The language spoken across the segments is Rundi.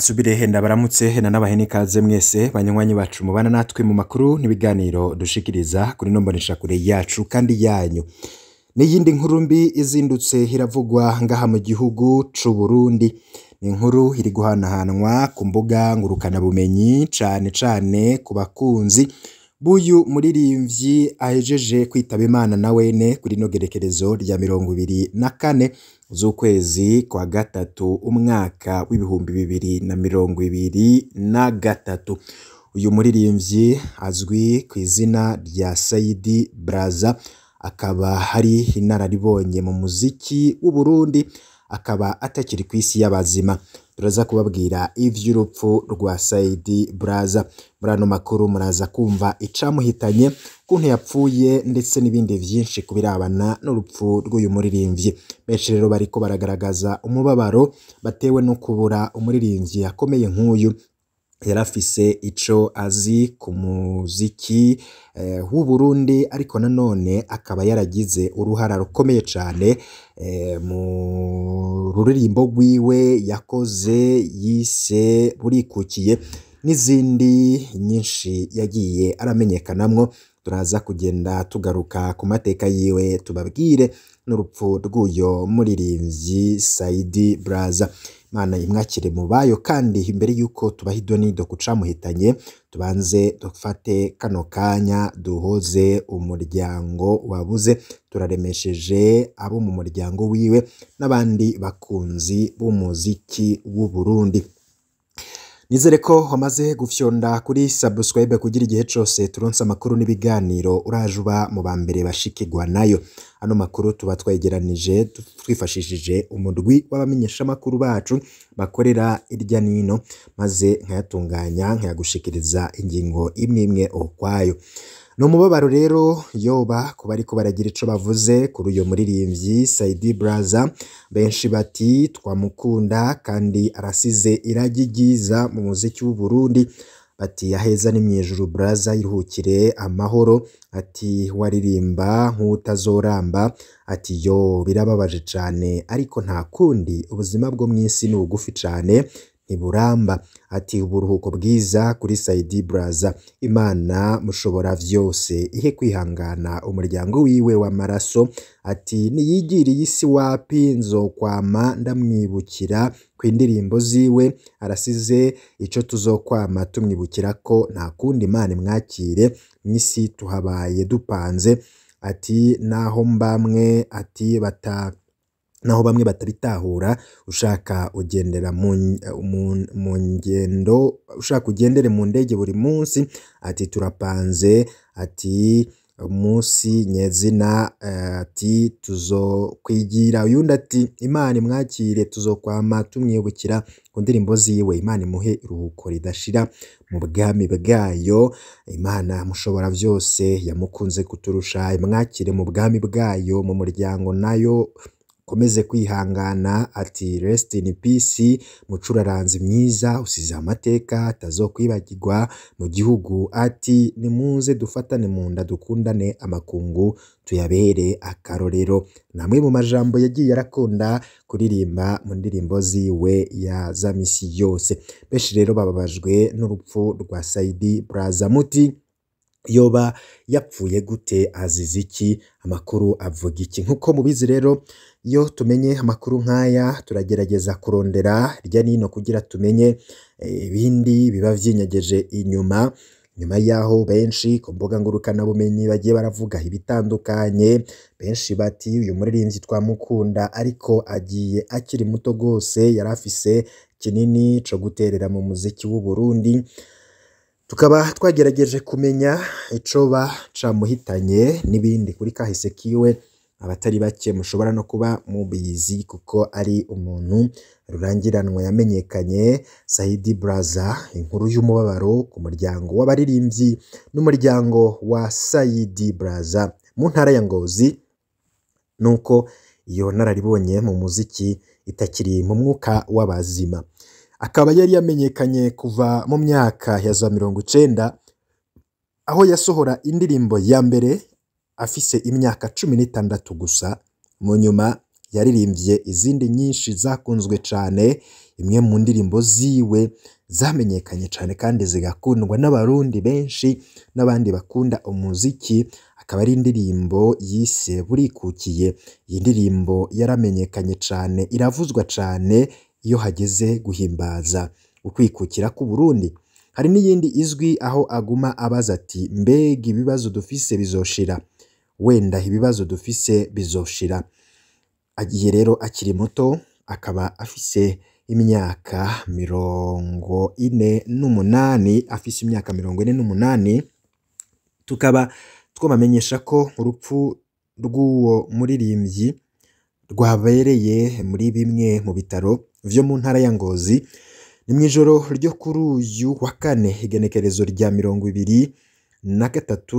nsubire ndabaramutse hena n'abaheni kaze mwese banywanyi bacu mubana natwe mu makuru n'ibiganiro dushikiriza kuri nombonesha kure yacu kandi yanyu. N'iyindi nkuru mbi izindutse hiravugwa ngaha mu gihugu c'u Burundi. Ni inkuru iri guhanahanwa ku mbuga ngurukana bumenyi cane ku bakunzi buyu muririmvyi ahejeje kwitaba Imana na wene kuri no gerekerezo rya 24 z'ukwezi kwa gatatu umwaka w'ibihumbi 2023. Uyu muririmvyi azwi ku izina rya Saidi Braza, akaba hari inararibonye mu muziki w'u Burundi, akaba atakiri kw'isi y'abazima. Turaza kubabwira ivy'urupfu rwa Saidi Braza. Muri ano makuru muraza kumva icamuhitanye, kuntu yapfuye ndetse n'ibindi vyinshi kubirabana n'urupfu rw'uyu muririmvyi. Benshi rero bariko baragaragaza umubabaro batewe no kubura umuririmvyi akomeye nk'uyu. Yarafise ico azi ku muziki w'u Burundi, ariko nanone akaba yaragize uruhara rukomeye cane mu ruririmbo rwiwe yakoze yise Burikukiye n'izindi nyinshi yagiye aramenyekanamwo. Turaza kugenda tugaruka ku mateka yiwe tubabwire n'urupfu rw'uyo muririmvyi Saidi Braza. Imana imwakire mu bayo, kandi imbere yuko tubaha idonido ku camuhitanye tubanze dufate kano kanya duhoze umuryango wabuze. Turaremesheje abo mu muryango wiwe n'abandi bakunzi b'umuziki w'u Burundi. Nizere ko wamaze gufyonda kuri subscribe kugira igihe cose turonse amakuru n'ibiganiro urajuba mu bambere bashikirwa nayo. Ano makuru tuba twegeranije twifashishije umurwi w'abamenyesha makuru bacu bakorera irya nino, maze nkayatunganya nkayagushikiriza ingingo imwe imwe ukwayo. No mubabaro rero yoba kuba ariko baragira ico bavuze kuri uyo muririmvyi Saidi Braza. Benshi bati twamukunda kandi arasize iragi ryiza mu muziki w'u Burundi. Bati yaheza ni mwijuru Braza, iruhukire amahoro. Ati waririmba nk'utazoramba. Ati yo birababaje cane, ariko nta kundi ubuzima bwo mw'isi ni bugufi cane ntiburamba. Ati uburuhuko bwiza kuri Saidi Braza. Imana mushobora vyose ihe kwihangana umuryango wiwe w'amaraso. Ati niyigiriye isi wapi, nzokwama ndamwibukira kw'indirimbo ziwe. Arasize ico tuzokwama tumwibukira ko, nta kundi Imana imwakire mw'isi tuhabaye dupanze. Ati naho bamwe batabitahura, ushaka ugendera mu ngendo, ushaka ugendere mu ndege buri munsi. Ati turapanze, ati umunsi nyezina, ati tuzokwigira. Uyundi ati Imana imwakire, tuzokwama tumwibukira ku ndirimbo ziwe. Imana imuhe iruhuko ridashira mu bwami bwayo. Imana mushobora vyose yamukunze kuturusha, imwakire mu bwami bwayo, mu muryango nayo komeze kwihangana. Ati rest in peace mucuraranzi myiza, usize amateka atazokwibagirwa mu gihugu. Ati nimuze dufatane mu nda, dukundane amakungu tuyabere akarorero. Namwe mu majambo yagiye arakunda kuririmba mu ndirimbo ziwe ya za misi yose. Benshi rero bababajwe n'urupfu rwa Saidi Braza. Muti yoba yapfuye gute, azize iki, amakuru avuga iki? Nkuko mubizi rero, iyo tumenye amakuru nk'aya turagerageza kurondera irya nino kugira tumenye ibindi biba vyinyegeje inyuma yaho. Benshi ku mbuga ngurukana bumenyi bagiye baravuga ibitandukanye. Benshi bati uyu muririmvyi twamukunda, ariko agiye akiri muto gose, yarafise kinini co guterera mu muziki w'u Burundi. Tukaba twagerageje kumenya icoba camuhitanye n'ibindi kuri kahise kiwe. Abatari bake mushobora no kuba mubizi, kuko ari umuntu rurangiranwa yamenyekanye. Saidi Braza, inkuru y'umubabaro ku muryango w'abaririmvyi n'umuryango wa Saidi Braza mu ntara ya Ngozi, nuko iyo nararibonye mu muziki itakiri mu mwuka w'abazima. Akaba yari yamenyekanye kuva mu myaka ya za 90, aho yasohora indirimbo ya mbere afise imyaka 16 gusa. Mu nyuma yaririmbye izindi nyinshi zakunzwe cane, imwe mu ndirimbo ziwe zamenyekanye cane kandi zigakundwa n'abarundi benshi n'abandi bakunda umuziki, akaba ari indirimbo yise Burikukiye. Iyi ndirimbo yaramenyekanye cane, iravuzwa cane iyo hageze guhimbaza ukwikukira k'Uburundi. Hari n'iyindi izwi aho aguma abaza ati mbega ibibazo dufise bizoshira, wenda ibibazo dufise bizoshira. Agiye rero akiri muto, akaba afise imyaka 48, afise imyaka 48, tukaba twabamenyesha ko urupfu rw'uwo muririmbyi rwabereye muri bimwe mu bitaro vyo mu ntara ya Ngozi. Ni mw'ijoro ryo kuri uyu wa kane igenekerezo rya 23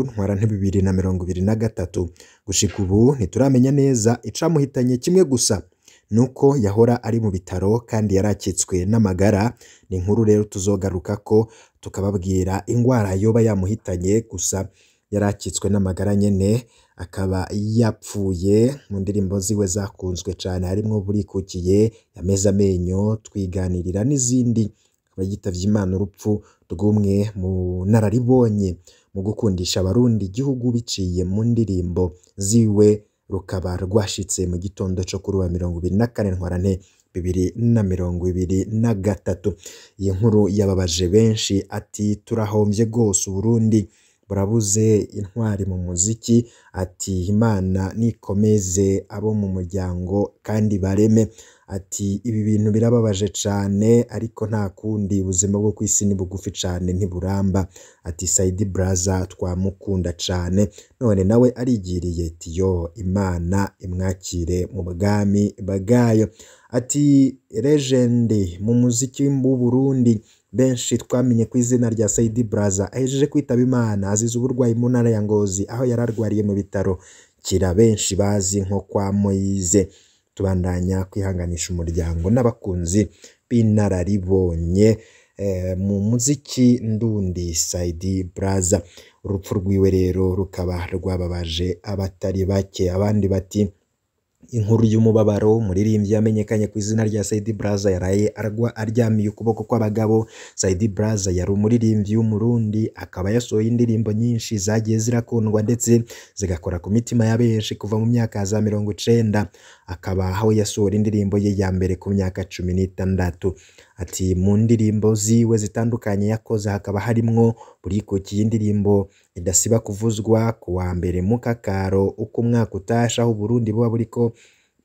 ntwarante 2023. Gushika ubu ntituramenya neza icamuhitanye, kimwe gusa nuko yahora ari mu bitaro kandi yarakitswe n'amagara. Ni inkuru rero tuzogarukako tukababwira ingwara yoba yamuhitanye, gusa yarakitswe n'amagara nyene, akaba yapfuye. Mu ndirimbo ziwe zakunzwe cane harimwo Burikukiye, Yameze amenyo, Twiganirira n'izindi. Akaba yitavye Imana urupfu rw'umwe mu nararibonye mu gukundisha abarundi igihugu biciye mu ndirimbo ziwe, rukaba rwashitse mu gitondo co kuri wa 24 ntwarante 2023. Iyi nkuru yababaje benshi, ati turahomvye gose, Uburundi burabuze intwari mu muziki. Ati Imana nikomeze abo mu muryango kandi bareme. Ati ibi bintu birababaje cane, ariko nta kundi, ubuzima bwo kw'isi ni bugufi cane ntiburamba. Ati Saidi Braza twamukunda cane, none nawe arigiriye. Ati yo Imana imwakire mu bwami bwayo. Ati legend mu muziki w'u Burundi benshi twamenye ku izina rya Saidi Braza ahejeje kwitaba Imana azize uburwayi mu ntara ya Ngozi, aho yararwariye mu bitaro kira benshi bazi nko kwa Moise. Tubandanya kwihanganisha umuryango n'abakunzi b'inararibonye mu muziki ndundi Saidi Braza. Urupfu rwiwe rero rukaba rwababaje abatari bake. Abandi bati inkuru y'umubabaro, umuririmbyi yamenyekanye ku izina rya Saidi Braza yaraye aryamiye ukuboko kw'abagabo. Saidi Braza yari umuririmbyi w'umurundi, akaba yasohoye indirimbo nyinshi zagiye zirakundwa ndetse zigakora ku mitima ya benshi kuva mu myaka za 90. Akaba aho yasohora indirimbo ye ya mbere ku myaka 16. Ati mu ndirimbo ziwe zitandukanye yakoze hakaba harimwo Burikukiye, indirimbo idasiba kuvuzwa ku wa mbere mu Kakaro uko umwaka utasha, aho Burundi buba buriko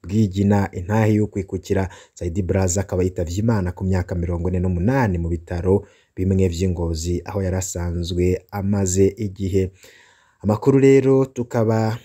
bwigina intahe yo kwikukira. Saidi Braza akaba yitavye Imana ku myaka 48 mu bitaro bimwe vy'Ingozi, aho yarasanzwe amaze igihe. Amakuru rero tukaba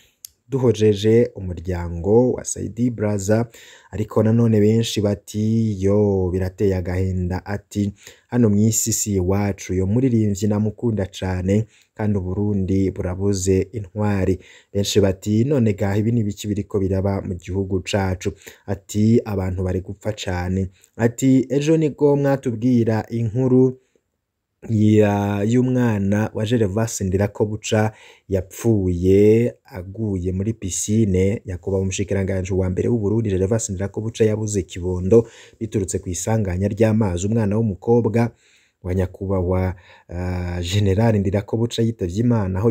duhojeje umuryango wa Saidi Braza, ariko nanone benshi bati yo birateye agahinda. Ati hano mw'isi si iwacu, yo muririmbyi namukunda cane kandi Uburundi burabuze intwari. Benshi bati none gaha ibi ni biki biriko biraba mu gihugu cacu. Ati abantu bari gupfa cane. Ati ejo nibwo mwatubwira inkuru y'umwana wa Gervas Ndirakobuca yapfuye aguye muri piscine. Yakuba umushikiranganji wa mbere w'u Burundi Gervas Ndirakobuca yabuze kibondo biturutse ku isanganya ry'amazi. Umwana w'umukobwa wa nyakubahwa General Ndirakobuca yitavye Imana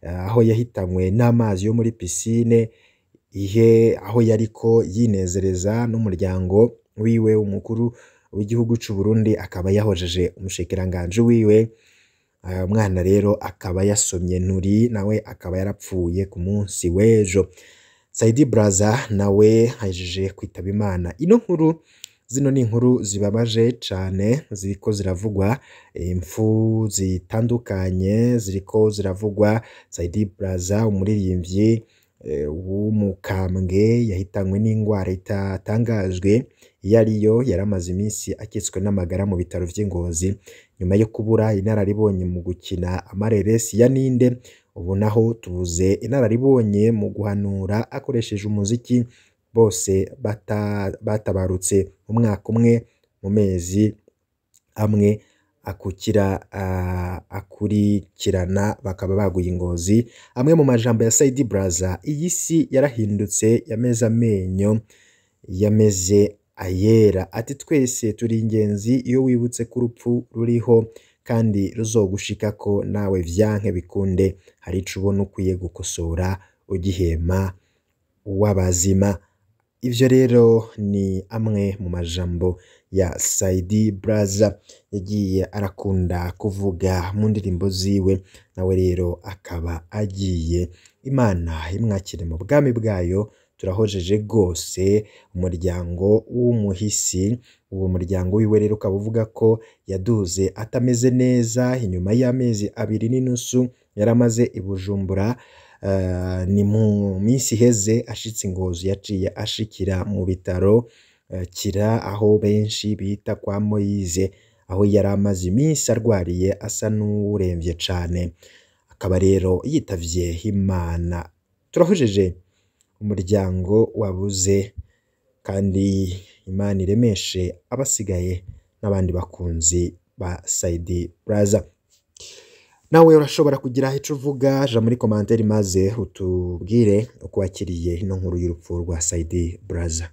aho yahitanywe n'amazi yo muri piscine aho yariko yinezereza n'umuryango wiwe. Umukuru w'igihugu c'u Burundi akaba yahojeje umushikiranganji wiwe. Umwana rero akaba yasomye nturi, nawe akaba yarapfuye ku munsi w'ejo. Saidi Braza nawe hajeje kwitaba Imana. Zino ni inkuru zibabaje cane ziriko ziravugwa, impfu zitandukanye ziriko ziravugwa. Saidi Braza umuririmbyi w'umukambwe yahitanywe n'ingwara itatangajwe iyo ariyo, yaramaze iminsi akitswe n'amagara mu bitaro vy'Ingozi nyuma yo kubura inararibonye mu gukina amareresi ya Ninde. Ubu naho tubuze inararibonye mu guhanura akoresheje umuziki. Bose batabarutse umwaka umwe mu mezi amwe akurikirana bakaba baguye ingozi. Amwe mu majambo ya Saidi Braza: iyi si yarahindutse yameze amenyo yameze ayera. Ati twese turi ingenzi iyo wibutse ko urupfu ruriho kandi ruzogushikako nawe vyanke bikunde hari ico ubona ukwiye gukosora ugihema w'abazima. Ivyo rero ni amwe mu majambo ya Saidi Braza yagiye arakunda kuvuga mu ndirimbo ziwe, nawe rero akaba agiye. Imana imwakire mu bwami bwayo. Turahojeje gose umuryango w'umuhisi. Uwo muryango wiwe rero ukaba uvuga ko yaduze atameze neza inyuma y'amezi 2 n'inusu yaramaze i Bujumbura. Ni mu minsi iheze ashitse Ngozi yaciye ashikira mu bitaro Kira, aho benshi bita kwa Moise, aho yari amaze iminsi arwariye asa n'uremvye cane, akaba rero yitavye Imana. Turahojeje umuryango wabuze, kandi Imana iremeshe abasigaye n'abandi bakunzi ba Saidi Braza. Nawe urashobora kugira ico uvuga, ja muri commentaire maze utubwire uko wakiriye ino nkuru y'urupfu rwa Saidi Braza.